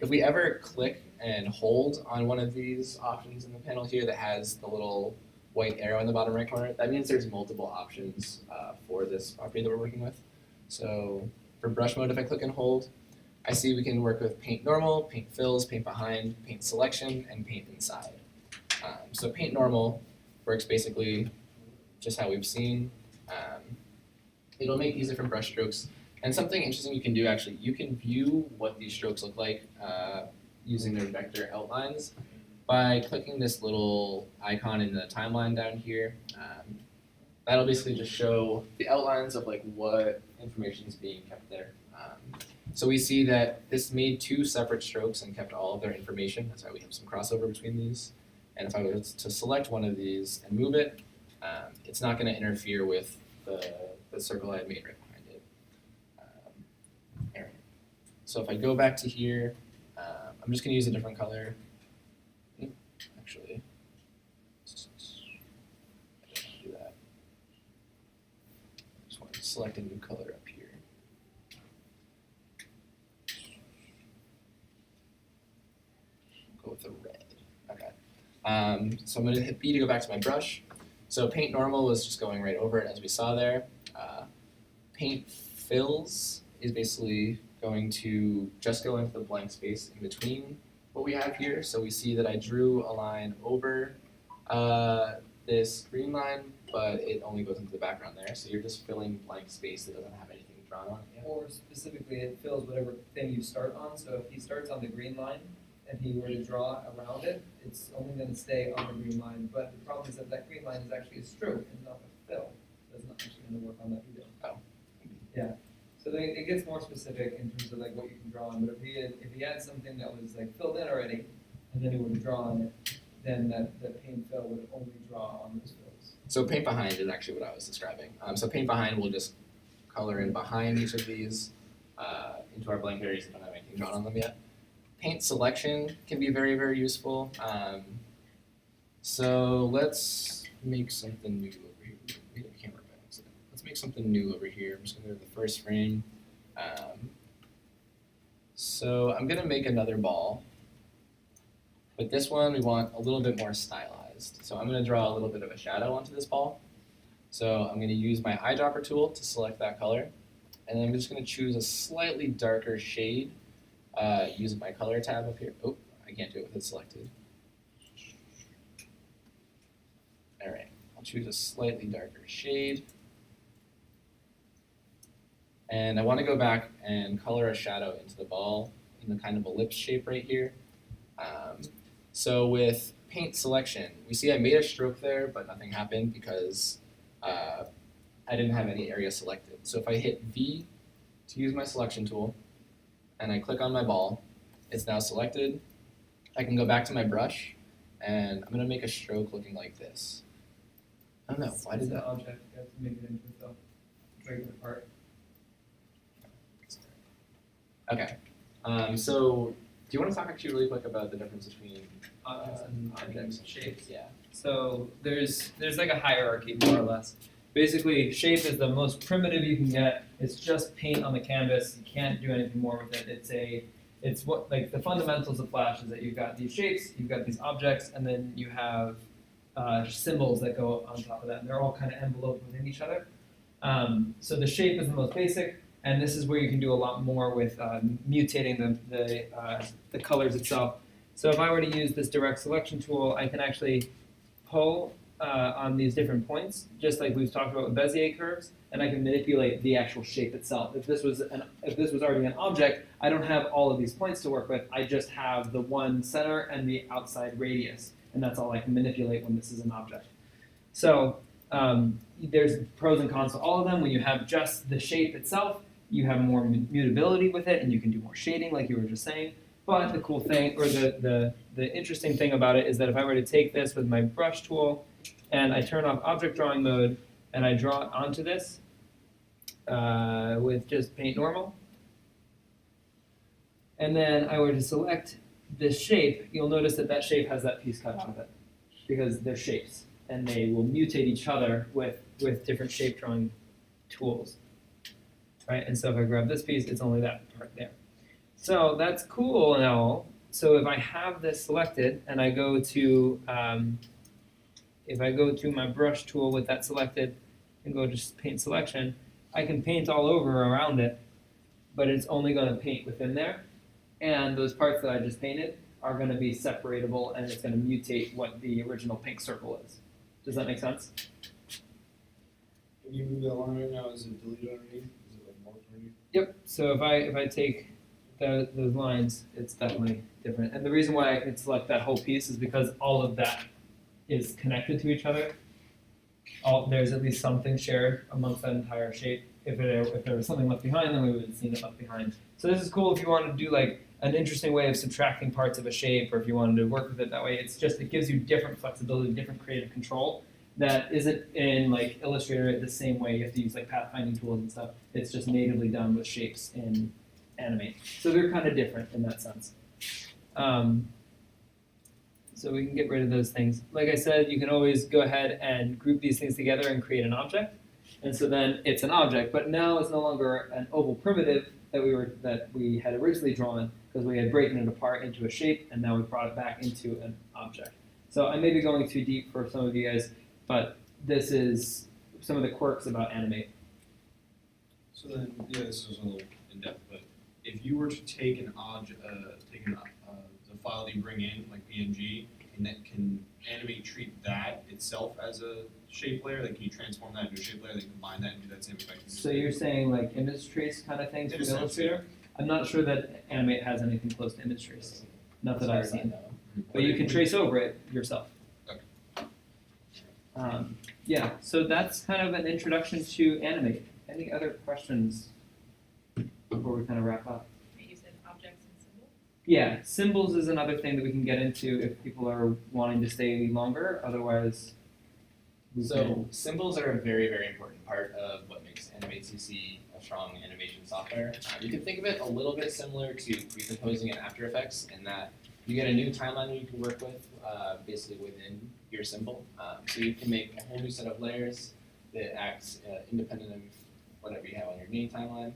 if we ever click and hold on one of these options in the panel here that has the little white arrow in the bottom right corner, that means there's multiple options for this property that we're working with. So for brush mode, if I click and hold, I see we can work with paint normal, paint fills, paint behind, paint selection, and paint inside. So paint normal works basically just how we've seen. It'll make these different brush strokes. And something interesting you can do actually, you can view what these strokes look like using their vector outlines by clicking this little icon in the timeline down here. That'll basically just show the outlines of like what information is being kept there. So we see that this made 2 separate strokes and kept all of their information. That's why we have some crossover between these. And if I was to select one of these and move it, it's not going to interfere with the circle I had made right behind it. There. So if I go back to here, I'm just going to use a different color. Actually, I don't want to do that. I just want to select a new color up here. Go with the red. Okay. So I'm going to hit B to go back to my brush. So paint normal was just going right over it as we saw there. Paint fills is basically going to just go into the blank space in between what we have here. So we see that I drew a line over this green line, but it only goes into the background there. So you're just filling blank space that doesn't have anything drawn on it yet. Or specifically, it fills whatever thing you start on. So if he starts on the green line and he were to draw around it, it's only going to stay on the green line. But the problem is that that green line is actually a stroke and not a fill. So it's not actually going to work on that either. Oh. Yeah. So then it gets more specific in terms of like what you can draw on. But if he had something that was like filled in already, and then he would draw on it, then that paint fill would only draw on those fills. So paint behind is actually what I was describing. So paint behind will just color in behind each of these into our blank areas that don't have anything drawn on them yet. Paint selection can be very, very useful. So let's make something new over here. Wait, I can't work by accident. Let's make something new over here. I'm just going to go to the first frame. So I'm going to make another ball. But this one we want a little bit more stylized. So I'm going to draw a little bit of a shadow onto this ball. So I'm going to use my eyedropper tool to select that color. And then I'm just going to choose a slightly darker shade using my color tab up here. Oh, I can't do it with it selected. All right, I'll choose a slightly darker shade. And I want to go back and color a shadow into the ball in the kind of ellipse shape right here. So with paint selection, we see I made a stroke there, but nothing happened because I didn't have any area selected. So if I hit V to use my selection tool, and I click on my ball, it's now selected. I can go back to my brush, and I'm going to make a stroke looking like this. I don't know, why did that? Object, you have to make it into the regular part. Okay, so do you want to talk actually really quick about the difference between Objects and shapes. Yeah. So there's like a hierarchy, more or less. Basically, shape is the most primitive you can get. It's just paint on the canvas. You can't do anything more with it. It's what like the fundamentals of Flash is that you've got these shapes, you've got these objects, and then you have symbols that go on top of that, and they're all kind of enveloped within each other. So the shape is the most basic, and this is where you can do a lot more with mutating the colors itself. So if I were to use this direct selection tool, I can actually pull on these different points, just like we've talked about with Bezier curves, and I can manipulate the actual shape itself. If this was already an object, I don't have all of these points to work with. I just have the one center and the outside radius, and that's all I can manipulate when this is an object. So there's pros and cons to all of them. When you have just the shape itself, you have more mutability with it, and you can do more shading, like you were just saying. But the cool thing, or the interesting thing about it is that if I were to take this with my brush tool, and I turn off object drawing mode, and I draw onto this with just paint normal, and then I were to select this shape, you'll notice that that shape has that piece cut out of it, because they're shapes, and they will mutate each other with different shape drawing tools. Right, and so if I grab this piece, it's only that part there. So that's cool and all. So if I have this selected and I go to, if I go to my brush tool with that selected and go to paint selection, I can paint all over around it, but it's only going to paint within there. And those parts that I just painted are going to be separatable, and it's going to mutate what the original pink circle is. Does that make sense? When you move that line right now, is it deleted underneath? Is it like marked underneath? Yep. So if I take those lines, it's definitely different. And the reason why I can select that whole piece is because all of that is connected to each other. There's at least something shared amongst that entire shape. If there was something left behind, then we would have seen it left behind. So this is cool if you want to do like an interesting way of subtracting parts of a shape, or if you wanted to work with it that way. It gives you different flexibility, different creative control that isn't in like Illustrator the same way. You have to use like pathfinding tools and stuff. It's just natively done with shapes in Animate. So they're kind of different in that sense. So we can get rid of those things. Like I said, you can always go ahead and group these things together and create an object. And so then it's an object, but now it's no longer an oval primitive that we had originally drawn, because we had broken it apart into a shape, and now we brought it back into an object. So I may be going too deep for some of you guys, but this is some of the quirks about Animate. So then, yeah, this is a little in depth, but if you were to take an object, the file that you bring in, like PNG, and that can Animate treat that itself as a shape layer, like can you transform that into a shape layer, then combine that and do that same effect? So you're saying like image trace kind of things In from a sense, Illustrator? I'm not sure that Animate has anything close to image trace. Not that I've seen. But you can trace over it yourself. Okay. Yeah, so that's kind of an introduction to Animate. Any other questions before we kind of wrap up? You said objects and symbols? Yeah, symbols is another thing that we can get into if people are wanting to stay longer. Otherwise, So symbols are a very, very important part of what makes Animate CC a strong animation software. You can think of it a little bit similar to pre-composing in After Effects in that you get a new timeline you can work with basically within your symbol. So you can make a whole new set of layers that acts independent of whatever you have on your main timeline.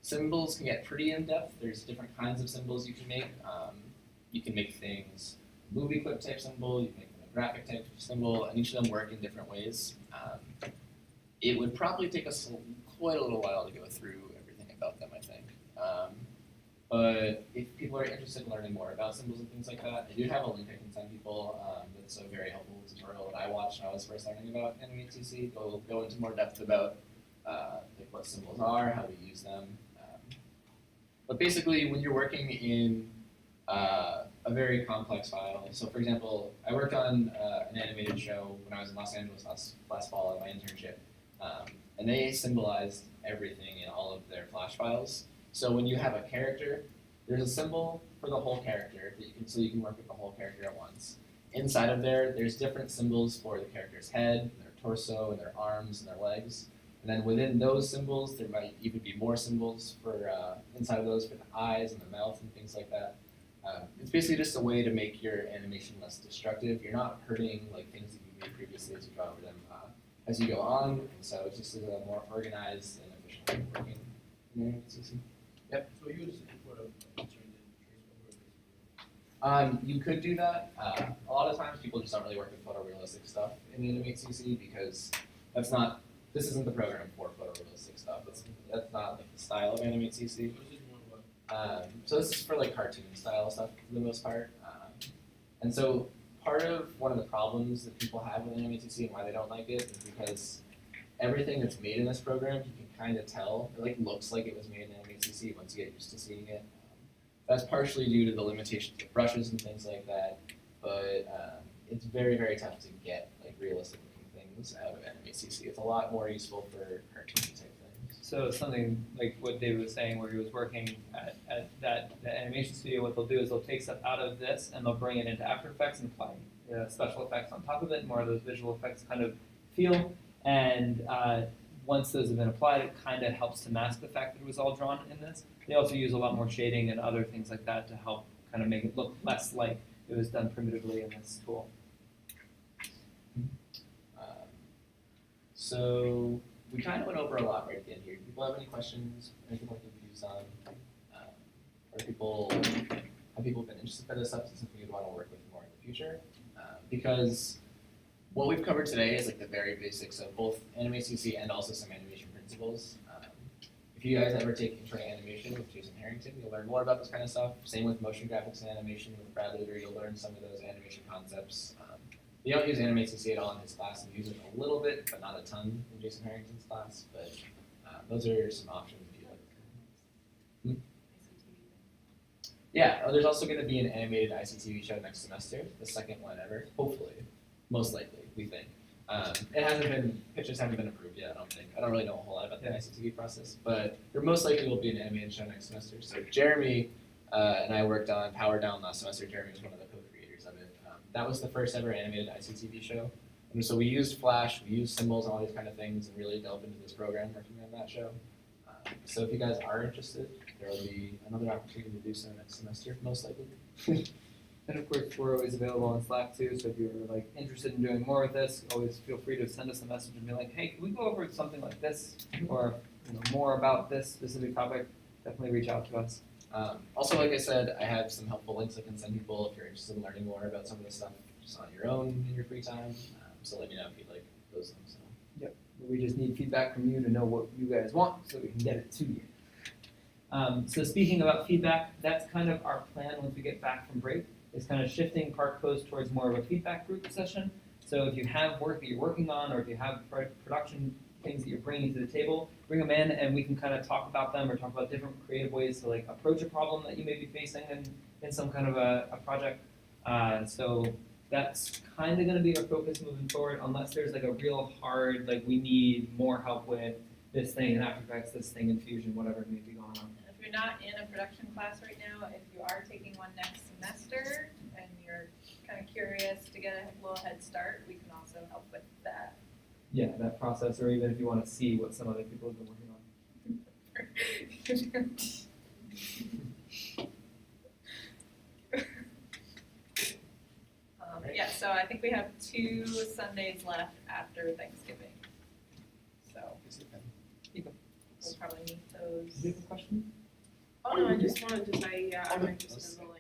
Symbols can get pretty in-depth. There's different kinds of symbols you can make. You can make things movie clip type symbol, you can make them a graphic type symbol, and each of them work in different ways. It would probably take us quite a little while to go through everything about them, I think. But if people are interested in learning more about symbols and things like that, I do have a link I can send people. That's a very helpful tutorial that I watched when I was first learning about Animate CC. Go into more depth about like what symbols are, how to use them. But basically, when you're working in a very complex file, so for example, I worked on an animated show when I was in Los Angeles last fall at my internship, and they symbolized everything in all of their Flash files. So when you have a character, there's a symbol for the whole character so you can work with the whole character at once. Inside of there's different symbols for the character's head, their torso, and their arms, and their legs. And then within those symbols, there might even be more symbols for inside of those for the eyes and the mouth and things like that. It's basically just a way to make your animation less destructive. You're not hurting like things that you made previously as you draw over them as you go on. And so it's just a more organized and efficient way of working in Animate CC. Yep. So you would put a turned in trace over. You could do that. A lot of times people just don't really work with photorealistic stuff in Animate CC because this isn't the program for photorealistic stuff. That's not like the style of Animate CC. So this is for like cartoon style stuff for the most part. And so one of the problems that people have with Animate CC and why they don't like it is because everything that's made in this program, you can kind of tell. It like looks like it was made in Animate CC once you get used to seeing it. That's partially due to the limitations of brushes and things like that. But it's very, very tough to get like realistic looking things out of Animate CC. It's a lot more useful for cartoon type things. So something like what David was saying, where he was working at the animation studio, what they'll do is they'll take stuff out of this and they'll bring it into After Effects and apply special effects on top of it, more of those visual effects kind of feel. And once those have been applied, it kind of helps to mask the fact that it was all drawn in this. They also use a lot more shading and other things like that to help kind of make it look less like it was done primitively in this tool. So we kind of went over a lot right at the end here. Do people have any questions? Anything we're confused on? Have people been interested by this stuff? Is this something you'd want to work with more in the future? Because what we've covered today is like the very basics of both Animate CC and also some animation principles. If you guys ever take intro to animation with Jason Harrington, you'll learn more about this kind of stuff. Same with motion graphics and animation with Brad Luder, you'll learn some of those animation concepts. We don't use Animate CC at all in his class. We use it a little bit, but not a ton in Jason Harrington's class. But those are some options if you like. Yeah, there's also going to be an animated ICTV show next semester, the second one ever, hopefully, most likely, we think. Pitches haven't been approved yet, I don't think. I don't really know a whole lot about the ICTV process, but there most likely will be an animated show next semester. So Jeremy and I worked on Power Down last semester. Jeremy was one of the co-creators of it. That was the first ever animated ICTV show. And so we used Flash, we used symbols and all these kind of things and really delved into this program working on that show. So if you guys are interested, there will be another opportunity to do so next semester, most likely. And of course, we're always available on Slack too, so if you're like interested in doing more with this, always feel free to send us a message and be like, hey, can we go over something like this? Or more about this specific topic? Definitely reach out to us. Also, like I said, I have some helpful links I can send people if you're interested in learning more about some of this stuff just on your own in your free time. So let me know if you'd like those links. Yep. We just need feedback from you to know what you guys want so we can get it to you. So speaking about feedback, that's kind of our plan once we get back from break, is kind of shifting Park Post towards more of a feedback group session. So if you have work that you're working on or if you have production things that you're bringing to the table, bring them in and we can kind of talk about them or talk about different creative ways to like approach a problem that you may be facing in some kind of a project. So that's kind of going to be our focus moving forward unless there's like a real hard, like we need more help with this thing in After Effects, this thing in Fusion, whatever may be going on. And if you're not in a production class right now, if you are taking one next semester and you're kind of curious to get a little head start, we can also help with that. Yeah, that process, or even if you want to see what some other people have been working on. Yeah, so I think we have 2 Sundays left after Thanksgiving. So we'll probably meet those. Do you have a question? Oh no, I just wanted to say, yeah, I'm Okay. interested in the